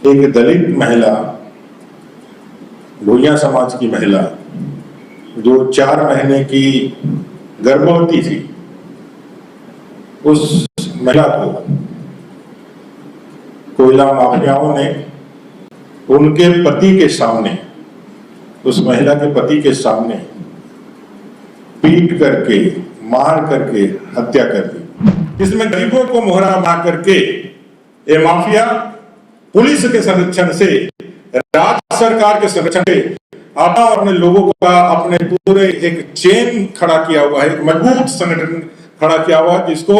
एक दलित महिला, भूया समाज की महिला जो 4 महीने की गर्भवती थी, उस महिला को कोयला माफियाओं ने उनके पति के सामने, उस महिला के पति के सामने पीट करके, मार करके हत्या कर दी। इसमें गरीबों को मोहरा बना करके ये माफिया पुलिस के संरक्षण से, राज्य सरकार के संरक्षण से अपने लोगों का, अपने पूरे एक चेन खड़ा किया हुआ है, एक मजबूत संगठन खड़ा किया हुआ है, जिसको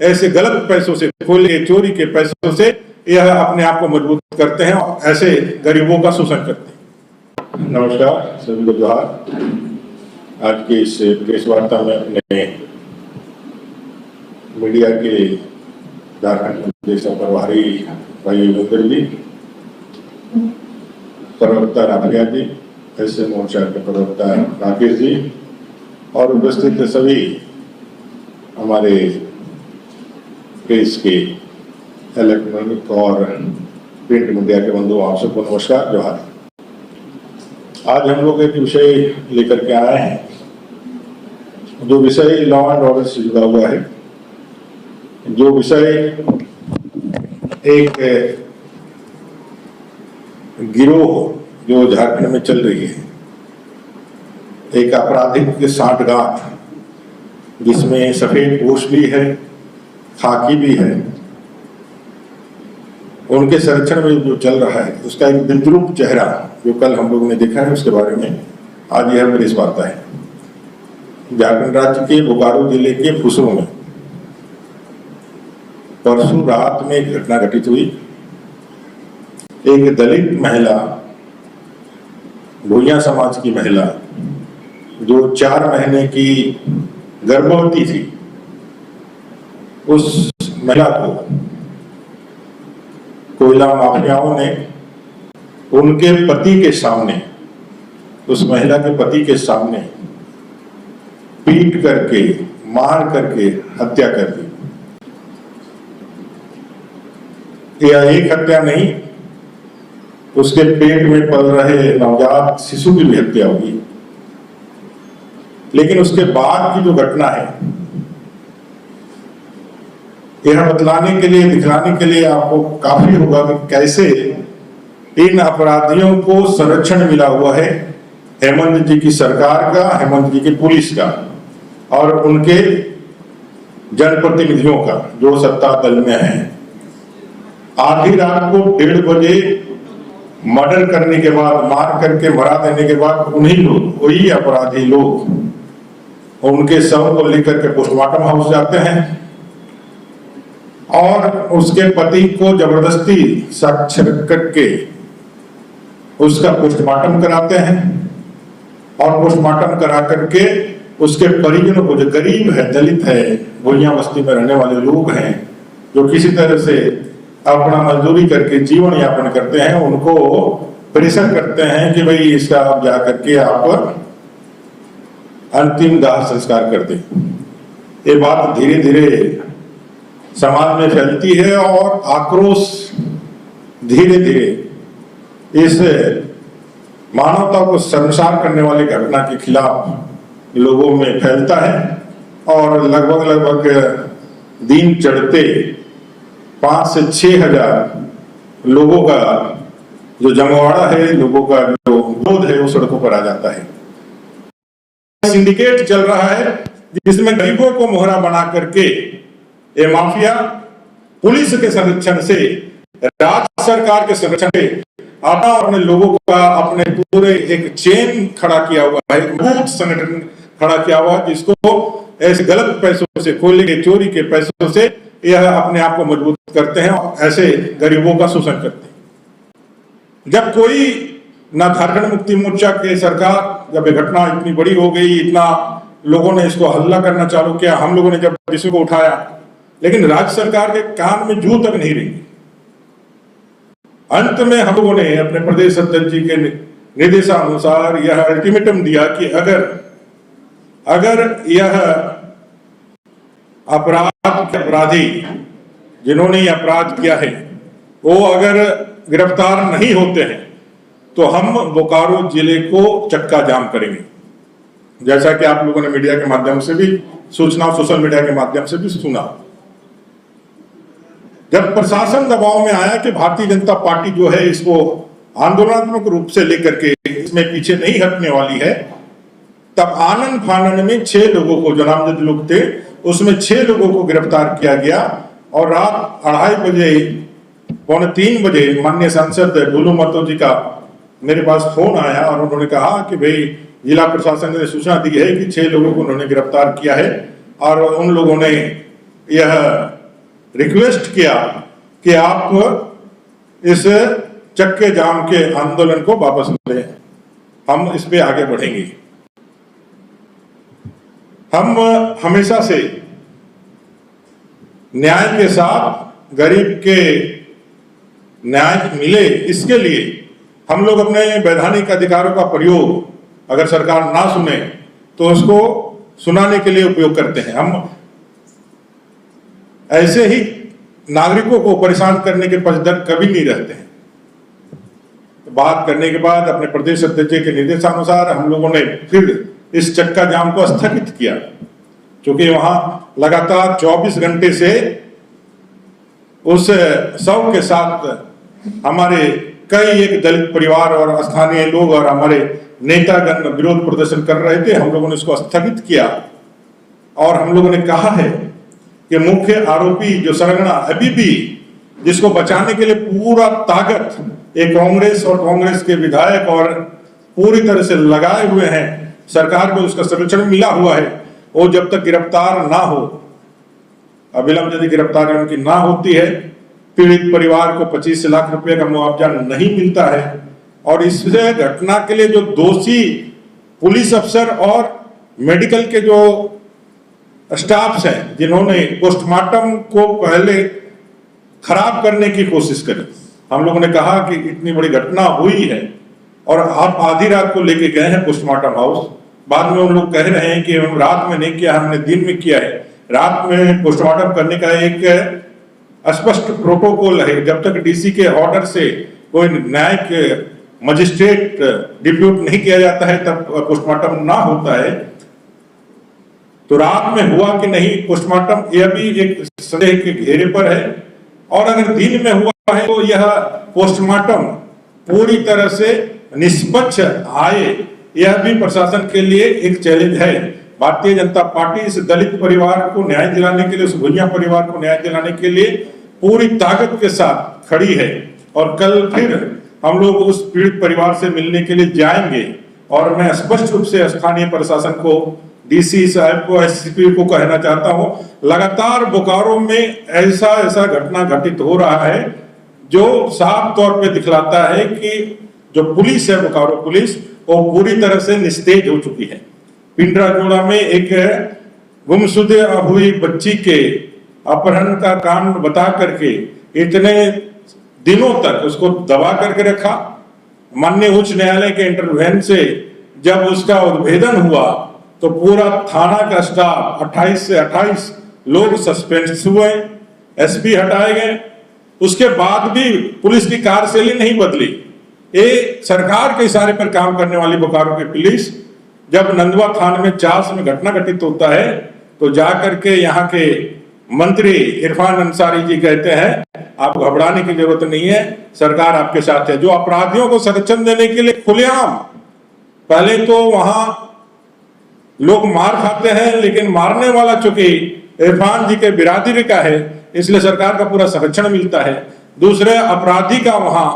ऐसे गलत पैसों से, खोले चोरी के पैसों से यह अपने आप को मजबूत करते हैं और ऐसे गरीबों का शोषण करते हैं। नमस्कार, सभी को जोहार। आज की इस प्रेस वार्ता में अपने मीडिया के झारखंड प्रदेश प्रभारी भाई योगेंद्र जी, प्रवक्ता राधिका जी, ऐसे मोर्चा के प्रवक्ता राकेश जी और उपस्थित सभी हमारे प्रेस के इलेक्ट्रॉनिक और प्रिंट मीडिया के बंधुओं, आप सबको नमस्कार, जोहार। आज हम लोग एक विषय लेकर के आए हैं, जो विषय लॉ एंड ऑर्डर से जुड़ा हुआ है, जो विषय एक गिरोह जो झारखंड में चल रही है, एक आपराधिक सांठगांठ, जिसमें सफेद पोश भी है, खाकी भी है, उनके संरक्षण में जो चल रहा है, उसका एक विद्रूप चेहरा जो कल हम लोगों ने देखा है, उसके बारे में आज यह प्रेस वार्ता है। झारखंड राज्य के बोकारो जिले के फुसरो में परसों रात में एक घटना घटित हुई। एक दलित महिला, भूया समाज की महिला जो 4 महीने की गर्भवती थी, उस महिला को कोयला माफियाओं ने उनके पति के सामने, उस महिला के पति के सामने पीट करके, मार करके हत्या कर दी। यह एक हत्या नहीं, उसके पेट में पल रहे नवजात शिशु की भी हत्या हुई। लेकिन उसके बाद की जो घटना है, यह बतलाने के लिए, दिखलाने के लिए आपको काफी होगा कि कैसे इन अपराधियों को संरक्षण मिला हुआ है हेमंत जी की सरकार का, हेमंत जी की पुलिस का और उनके जनप्रतिनिधियों का, जो सत्ता दल में है। आधी रात को 1:30 बजे मर्डर करने के बाद, मार करके मरा देने के बाद, उन्हीं लोग, वही अपराधी लोग उनके शव को लेकर के पोस्टमार्टम हाउस जाते हैं और उसके पति को जबरदस्ती साक्ष्य करके उसका पोस्टमार्टम कराते हैं और पोस्टमार्टम करा करके उसके परिजनों को, जो गरीब है, दलित है, भूया बस्ती में रहने वाले लोग हैं, जो किसी तरह से अपना मजदूरी करके जीवन यापन करते हैं, उनको प्रेशर करते हैं कि भाई इसका आप जा करके आप अंतिम दाह संस्कार कर दें। ये बात धीरे धीरे समाज में फैलती है और आक्रोश धीरे धीरे इस मानवता को शर्मसार करने वाली घटना के खिलाफ लोगों में फैलता है और लगभग दिन चढ़ते 5 से 6 हजार लोगों का जो जमवाड़ा है, लोगों का जो विरोध है, वो सड़कों पर आ जाता है। सिंडिकेट चल रहा है जिसमें गरीबों को मोहरा बना करके ये माफिया पुलिस के संरक्षण से, राज्य सरकार के संरक्षण से अपने लोगों का, अपने पूरे एक चेन खड़ा किया हुआ है, एक मजबूत संगठन खड़ा किया हुआ है, जिसको ऐसे गलत पैसों से, खोले चोरी के पैसों से यह अपने आप को मजबूत करते हैं और ऐसे गरीबों का शोषण करते हैं। जब कोई ना झारखंड मुक्ति मोर्चा के सरकार, जब ये घटना इतनी बड़ी हो गई, इतना लोगों ने इसको हल्ला करना चालू किया, हम लोगों ने जब इसी को उठाया, लेकिन राज्य सरकार के कान में जू तक नहीं रही। अंत में हम लोगों ने अपने प्रदेश अध्यक्ष जी के निर्देशानुसार यह अल्टीमेटम दिया कि अगर यह अपराधी जिन्होंने अपराध किया है, वो अगर गिरफ्तार नहीं होते हैं तो हम बोकारो जिले को चक्का जाम करेंगे। जैसा कि आप लोगों ने मीडिया के माध्यम से भी सूचना, सोशल मीडिया के माध्यम से भी सुना। जब प्रशासन दबाव में आया कि भारतीय जनता पार्टी जो है इसको आंदोलनात्मक रूप से लेकर के इसमें पीछे नहीं हटने वाली है, तब आनन फानन में 6 लोगों को, जो नामजद लोग थे उसमें 6 लोगों को गिरफ्तार किया गया। और रात 2:30 बजे, 2:45 बजे माननीय सांसद ढूलू महतो जी का मेरे पास फोन आया और उन्होंने कहा कि भाई जिला प्रशासन ने सूचना दी है कि 6 लोगों को उन्होंने गिरफ्तार किया है और उन लोगों ने यह रिक्वेस्ट किया कि आप इस चक्के जाम के आंदोलन को वापस लें, हम इस पे आगे बढ़ेंगे। हम हमेशा से न्याय के साथ गरीब के न्याय मिले, इसके लिए हम लोग अपने वैधानिक अधिकारों का प्रयोग अगर सरकार ना सुने तो उसको सुनाने के लिए उपयोग करते हैं। हम ऐसे ही नागरिकों को परेशान करने के पक्षधर कभी नहीं रहते हैं। तो बात करने के बाद अपने प्रदेश अध्यक्ष के निर्देशानुसार हम लोगों ने फिर इस चक्का जाम को स्थगित किया, क्योंकि वहां लगातार 24 घंटे से उस शव के साथ हमारे कई एक दलित परिवार और स्थानीय लोग और हमारे नेतागण विरोध प्रदर्शन कर रहे थे। हम लोगों ने इसको स्थगित किया और हम लोगों ने कहा है कि मुख्य आरोपी जो सरगना अभी भी, जिसको बचाने के लिए पूरा ताकत एक कांग्रेस और कांग्रेस के विधायक और पूरी तरह से लगाए हुए हैं, सरकार को उसका संरक्षण मिला हुआ है, वो जब तक गिरफ्तार ना हो, अविलंब यदि गिरफ्तारी उनकी ना होती है, पीड़ित परिवार को 25 लाख रुपए का मुआवजा नहीं मिलता है। और इस घटना के लिए जो दोषी पुलिस अफसर और मेडिकल के जो स्टाफ्स हैं, जिन्होंने पोस्टमार्टम को पहले खराब करने की कोशिश करी, हम लोगों ने कहा कि इतनी बड़ी घटना हुई है और आप आधी रात को लेके गए हैं पोस्टमार्टम हाउस, बाद में उन लोग कह रहे हैं कि हम रात में नहीं किया, हमने दिन में किया है। रात में पोस्टमार्टम करने का एक स्पष्ट प्रोटोकॉल है, जब तक डीसी के ऑर्डर से कोई न्यायिक मजिस्ट्रेट डिप्यूट नहीं किया जाता है तब पोस्टमार्टम ना होता है। तो रात में हुआ कि नहीं पोस्टमार्टम, यह भी एक संदेह के घेरे पर है। और अगर दिन में हुआ है तो यह पोस्टमार्टम पूरी तरह से निष्पक्ष आए, यह भी प्रशासन के लिए एक चैलेंज है। भारतीय जनता पार्टी इस दलित परिवार को न्याय दिलाने के लिए, उस भुइयां परिवार को न्याय दिलाने के लिए पूरी ताकत के साथ खड़ी है। और कल फिर हम लोग उस पीड़ित परिवार से मिलने के लिए जाएंगे और मैं स्पष्ट रूप से स्थानीय प्रशासन को, डीसी साहब को, एसपी को कहना चाहता हूं, लगातार बोकारो में ऐसा घटना घटित हो रहा है जो साफ तौर पे दिखलाता है कि जो पुलिस है, बोकारो पुलिस, वो पूरी तरह से निस्तेज हो चुकी है। पिंडराजोड़ा में एक गुमशुदा हुई बच्ची के अपहरण का कांड बता करके इतने दिनों तक उसको दबा करके रखा। माननीय उच्च न्यायालय के इंटरवेंशन से जब उसका उद्भेदन हुआ तो पूरा थाना का स्टाफ 28 से 28 लोग सस्पेंड हुए, एसपी हटाए गए। उसके बाद भी पुलिस की कार्यशैली नहीं बदली। ये सरकार के इशारे पर काम करने वाली बोकारो की पुलिस, जब नंदवा थाने में चास में घटना घटित होता है तो जाकर के यहाँ के मंत्री इरफान अंसारी जी कहते हैं आप घबराने की जरूरत नहीं है, सरकार आपके साथ है। जो अपराधियों को संरक्षण देने के लिए खुलेआम, पहले तो वहां लोग मार खाते हैं, लेकिन मारने वाला चूंकि इरफान जी के बिरादरी का है इसलिए सरकार का पूरा संरक्षण मिलता है। दूसरे अपराधी का वहां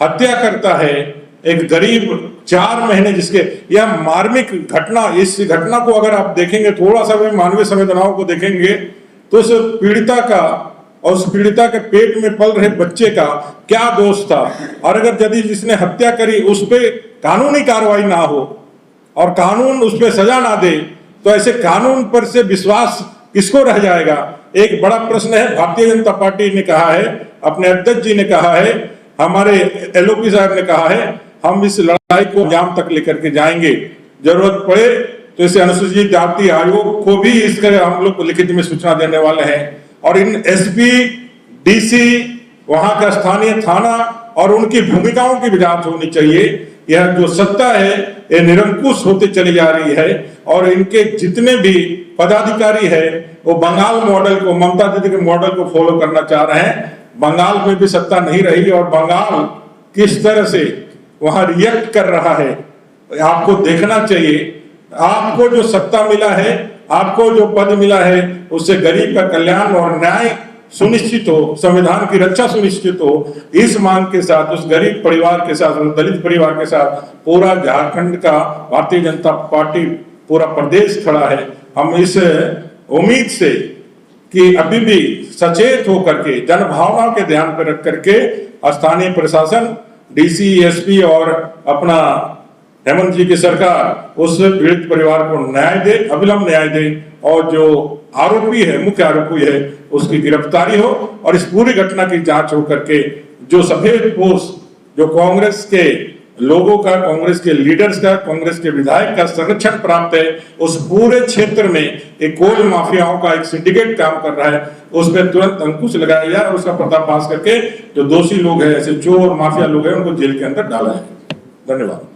हत्या करता है एक गरीब 4 महीने जिसके, यह मार्मिक घटना, इस घटना को अगर आप देखेंगे, थोड़ा सा भी मानवीय संवेदनाओं को देखेंगे तो उस पीड़िता का और उस पीड़िता के पेट में पल रहे बच्चे का क्या दोष था। और अगर यदि जिसने हत्या करी उस पर कानूनी कार्रवाई ना हो और कानून उस पर सजा ना दे तो ऐसे कानून पर से विश्वास किसको रह जाएगा। एक बड़ा प्रश्न है। भारतीय जनता पार्टी ने कहा है, अपने अध्यक्ष जी ने कहा है, हमारे एलओपी साहब ने कहा है, हम इस लड़ाई को अंजाम तक लेकर के जाएंगे। जरूरत पड़े तो इसे अनुसूचित जाति आयोग को भी इसके हम लोग लिखित में सूचना देने वाले हैं। और इन एसपी, डीसी वहां का स्थानीय थाना और उनकी भूमिकाओं की भी जांच होनी चाहिए। यह जो सत्ता है ये निरंकुश होती चली जा रही है और इनके जितने भी पदाधिकारी है वो बंगाल मॉडल को, ममता दीदी के मॉडल को फॉलो करना चाह रहे हैं। बंगाल में भी सत्ता नहीं रही और बंगाल किस तरह से वहां रिएक्ट कर रहा है आपको देखना चाहिए। आपको जो सत्ता मिला है, आपको जो पद मिला है, उससे गरीब का कल्याण और न्याय सुनिश्चित हो, संविधान की रक्षा सुनिश्चित हो, इस मांग के साथ उस गरीब परिवार के साथ, उस दलित परिवार के साथ पूरा झारखंड का भारतीय जनता पार्टी पूरा प्रदेश खड़ा है। हम इस उम्मीद से कि अभी भी सचेत होकर के जनभावना के ध्यान पर रख करके स्थानीय प्रशासन, डीसी, एसपी और अपना हेमंत जी की सरकार उस पीड़ित परिवार को न्याय दे, अविलंब न्याय दे और जो आरोपी है, मुख्य आरोपी है, उसकी गिरफ्तारी हो और इस पूरी घटना की जांच हो करके जो सफेद पोश जो कांग्रेस के लोगों का, कांग्रेस के लीडर्स का, कांग्रेस के विधायक का संरक्षण प्राप्त है, उस पूरे क्षेत्र में एक कोल माफियाओं का एक सिंडिकेट काम कर रहा है, उस पर तुरंत अंकुश लगाया जाए और उसका पर्दाफाश करके जो दोषी लोग हैं, ऐसे चोर माफिया लोग हैं, उनको जेल के अंदर डाला है। धन्यवाद।